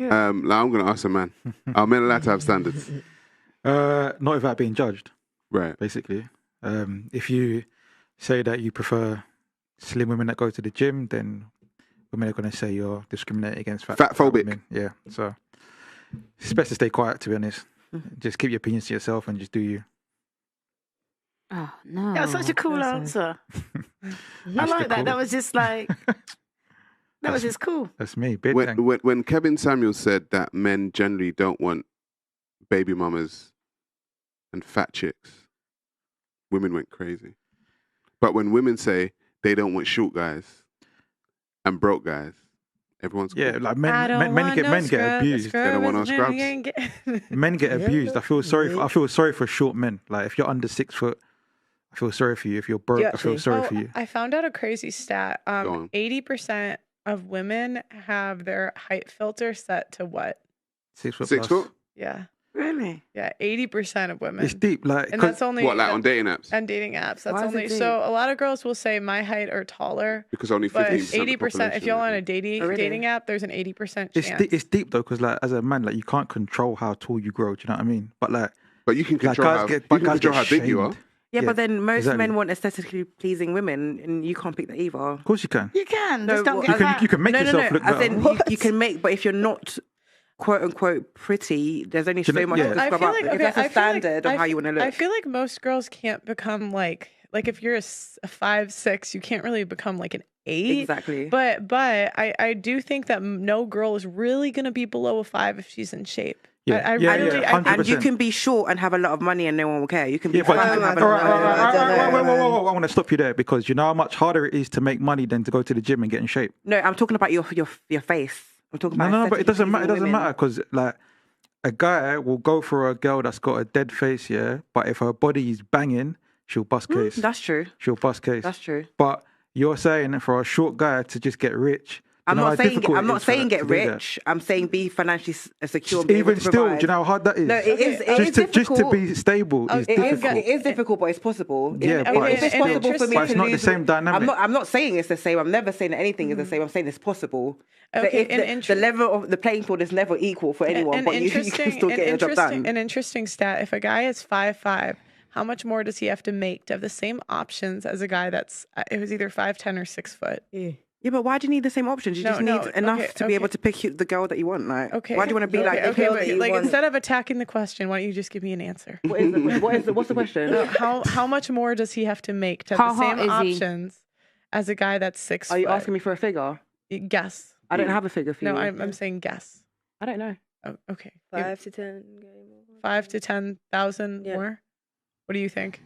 Like, I'm going to ask a man. Are men allowed to have standards? Not without being judged, Right. basically. If you say that you prefer slim women that go to the gym, then women are going to say you're discriminating against fat women. Yeah, so it's best to stay quiet, to be honest. Just keep your opinions to yourself and just do you. Oh, no. That was such a cool answer. I like that. That was just like... That was just cool. That's me. Big when Kevin Samuels said that men generally don't want baby mamas and fat chicks, women went crazy. But when women say they don't want short guys and broke guys, everyone's cool. Like men get abused. They don't want no scrubs. Men get abused. I feel sorry for short men. Like if you're under 6 foot, I feel sorry for you. If you're broke, I feel sorry for you. I found out a crazy stat. 80% of women have their height filter set to what? 6 foot. 6 foot? Yeah. Really? Yeah, 80% of women. It's deep, like, and that's only what, like on dating apps? And dating apps. That's only so a lot of girls will say my height or taller. Because only 15%. 80%. If you're on a dating app, there's an 80% chance. It's deep though, because like as a man, like you can't control how tall you grow. Do you know what I mean? But you can control how big you are. Yeah, but then most men want aesthetically pleasing women, and you can't pick that either. Of course you can. You can. No, Just don't get fat. You can make yourself look better. You can make, but if you're not quote unquote pretty, there's only so much to scrub up. If that's a standard of how you want to look. I feel like most girls can't become like if you're a 5'6", you can't really become like an 8. Exactly. But I do think that no girl is really gonna be below a 5 if she's in shape. And you can be short and have a lot of money and no one will care. You can be fat and have a lot of money. I want to stop you there because you know how much harder it is to make money than to go to the gym and get in shape. No, I'm talking about your face. I'm talking about no, but it doesn't matter. It doesn't matter because like a guy will go for a girl that's got a dead face, yeah. But if her body is banging, she'll bust case. That's true. She'll bust case. That's true. But you're saying that for a short guy to just get rich. I'm not saying get rich. I'm saying be financially secure. Even still, do you know how hard that is? No, it is difficult. Just to be stable is difficult. It is difficult, but it's possible. Yeah, but it's possible for me but it's not the same dynamic. I'm not saying it's the same. I'm never saying that anything is the same. I'm saying it's possible. Okay, the level of the playing field is never equal for anyone, but you can still get your job done. An interesting stat: if a guy is 5'5", how much more does he have to make to have the same options as a guy that's it was either 5'10" or 6 foot? Yeah, but why do you need the same options? You just need enough to be able to pick the girl that you want. Like, why do you want to be like the girl that you want? Instead of attacking the question, why don't you just give me an answer? What's the question? How much more does he have to make to have the same options as a guy that's 6 foot? Are you asking me for a figure? Guess. I don't have a figure for you. No, I'm saying guess. I don't know. Oh, okay. 5 to 10. 5 to 10,000 more. What do you think?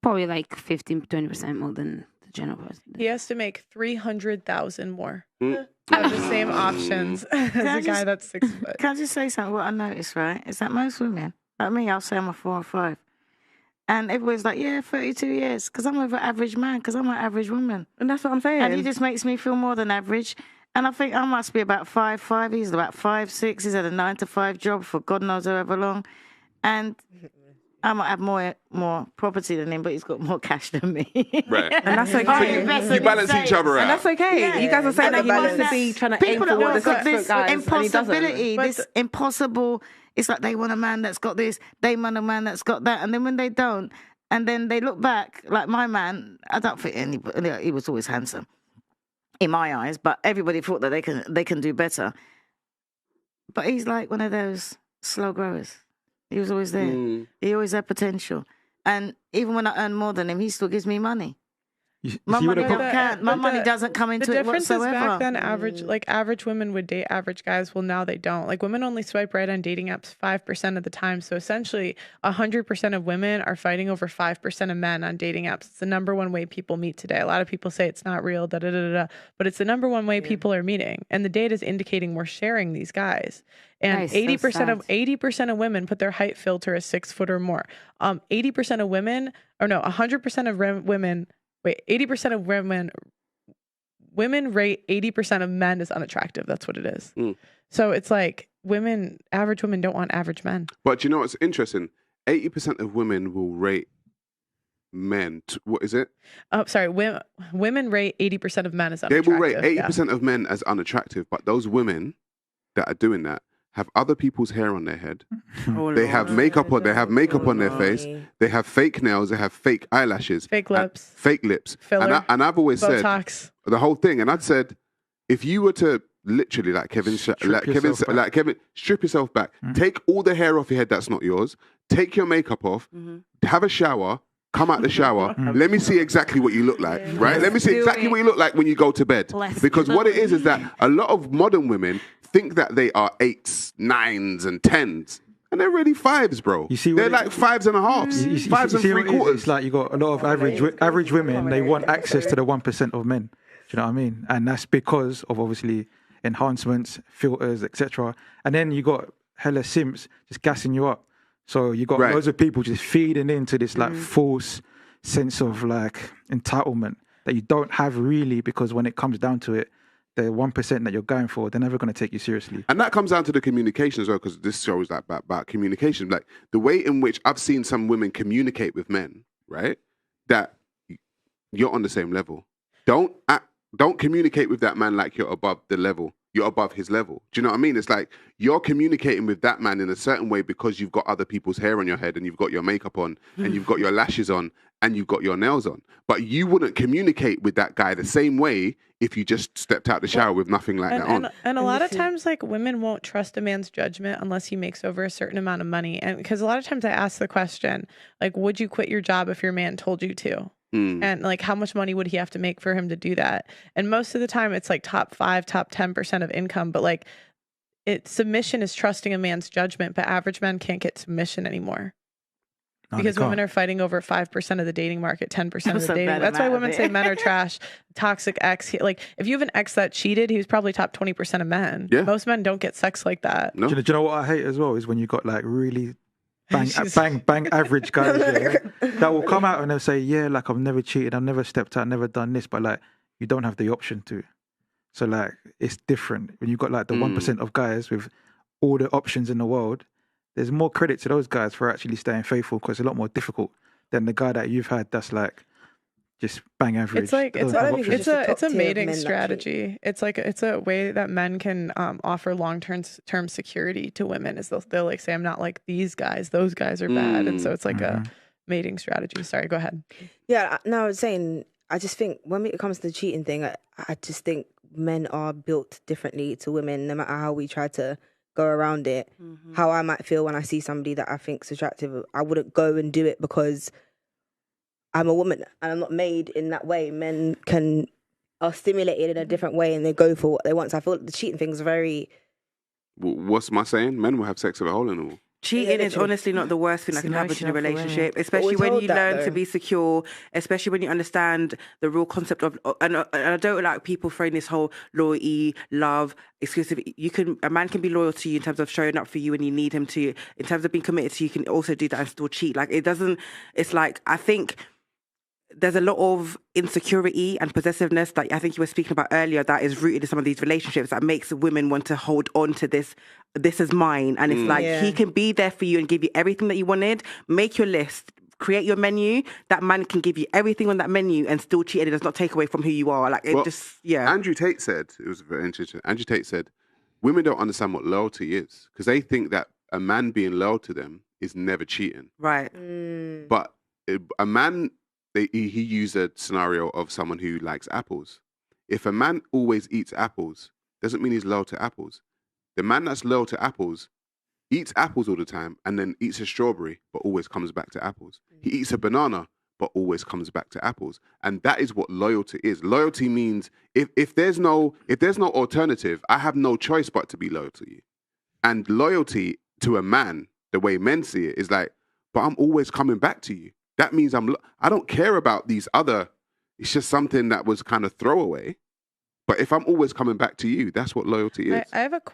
Probably like 15-20% more than the general person. He has to make 300,000 more. Have the same options as a guy that's 6 foot. Can I just say something? What I noticed, right, is that most women, like me, I'll say I'm a 4 or 5. And everybody's like, 32 years. Because I'm an average man, because I'm an average woman. And that's what I'm saying. And he just makes me feel more than average. And I think I must be about 5'5". He's about 5'6". He's had a 9-to-5 job for God knows however long. And I might have more property than him, but he's got more cash than me. Right. And that's okay. You balance each other out. And that's okay. Yeah. You guys are saying that he wants to be trying to aim for what the 6 foot guys, impossibility, this impossible. It's like they want a man that's got this, they want a man that's got that, and then when they don't, and then they look back, like my man, I don't think anybody, he was always handsome in my eyes, but everybody thought that they can do better. But he's like one of those slow growers. He was always there. He always had potential. And even when I earn more than him, he still gives me money. My money doesn't come into it whatsoever. The difference is back then, average women would date average guys. Well, now they don't. Like, women only swipe right on dating apps 5% of the time. So essentially, 100% of women are fighting over 5% of men on dating apps. It's the number one way people meet today. A lot of people say it's not real, but it's the number one way people are meeting. And the data is indicating we're sharing these guys. And 80% of women put their height filter as 6 foot or more. 80% of women, 100% of women. Wait, 80% of women rate 80% of men as unattractive. That's what it is. So it's like average women don't want average men. But you know what's interesting? 80% of women will rate men. What is it? Oh, sorry. Women rate 80% of men as unattractive. They will rate 80% of men as unattractive, but those women that are doing that have other people's hair on their head. Oh, they have makeup on. They have makeup on their face. They have fake nails. They have fake eyelashes. Fake lips. Fake lips. Filler. And I've always Botox. said the whole thing. And I'd said, if you were to literally, like Kevin, strip yourself back. Take all the hair off your head that's not yours. Take your makeup off. Have a shower. Come out the shower. Let me see exactly what you look like, right? Let me see exactly what you look like when you go to bed. Because what it is that a lot of modern women think that they are 8s, 9s, and 10s. And they're really 5s, bro. You see, they're like 5s and a half, 5s and 3/4. It's like you got a lot of average women. They want access to the 1% of men. Do you know what I mean? And that's because of obviously enhancements, filters, etc. And then you got hella simps just gassing you up. So you got loads of people just feeding into this like false sense of like entitlement that you don't have really, because when it comes down to it, the 1% that you're going for, they're never going to take you seriously. And that comes down to the communication as well, because this show is like about communication. Like the way in which I've seen some women communicate with men, right? That you're on the same level. Don't communicate with that man like you're above the level. You're above his level. Do you know what I mean? It's like you're communicating with that man in a certain way because you've got other people's hair on your head and you've got your makeup on and you've got your lashes on and you've got your nails on. But you wouldn't communicate with that guy the same way if you just stepped out the shower with nothing like that on. And a lot of times, like, women won't trust a man's judgment unless he makes over a certain amount of money. And because a lot of times I ask the question, like, would you quit your job if your man told you to? And like, how much money would he have to make for him to do that? And most of the time it's like top 5, top 10% of income. But like submission is trusting a man's judgment, but average men can't get submission anymore. Because women are fighting over 5% of the dating market, 10% of the dating. That's why women say men are trash. Toxic ex. Like if you have an ex that cheated, he was probably top 20% of men. Yeah. Most men don't get sex like that. No. Do you know what I hate as well is when you got like really bang average guys that will come out and they'll say, yeah, like I've never cheated, I've never stepped out, never done this, but like you don't have the option to. So like it's different when you've got like the 1% of guys with all the options in the world. There's more credit to those guys for actually staying faithful, because it's a lot more difficult than the guy that you've had that's like just bang average. It's like it's a mating strategy. It's a way that men can offer long-term security to women. Is they'll like say, I'm not like these guys, those guys are bad, and so it's like a mating strategy. Sorry, go ahead. Yeah, no, I was saying, I just think when it comes to the cheating thing, I just think men are built differently to women, no matter how we try to go around it. How I might feel when I see somebody that I think's attractive, I wouldn't go and do it because I'm a woman and I'm not made in that way. Men are stimulated in a different way and they go for what they want. So I feel like the cheating thing is very... What's my saying? Men will have sex with a hole in the wall. Cheating is honestly not the worst thing that can happen in a relationship, especially when you learn to be secure, especially when you understand the real concept of, and I don't like people throwing this whole loyalty, love, exclusive. A man can be loyal to you in terms of showing up for you when you need him to. In terms of being committed to you, can also do that and still cheat. Like it's like, I think there's a lot of insecurity and possessiveness that I think you were speaking about earlier that is rooted in some of these relationships that makes women want to hold on to this is mine. And it's like, he can be there for you and give you everything that you wanted. Make your list, create your menu. That man can give you everything on that menu and still cheat, and it does not take away from who you are. Like, Andrew Tate said, it was very interesting. Andrew Tate said, women don't understand what loyalty is because they think that a man being loyal to them is never cheating. Right. But a man... He used a scenario of someone who likes apples. If a man always eats apples, doesn't mean he's loyal to apples. The man that's loyal to apples eats apples all the time and then eats a strawberry, but always comes back to apples. He eats a banana, but always comes back to apples. And that is what loyalty is. Loyalty means if there's no alternative, I have no choice but to be loyal to you. And loyalty to a man, the way men see it, is like, but I'm always coming back to you. That means I don't care about these other, it's just something that was kind of throwaway. But if I'm always coming back to you, that's what loyalty is. I have a question.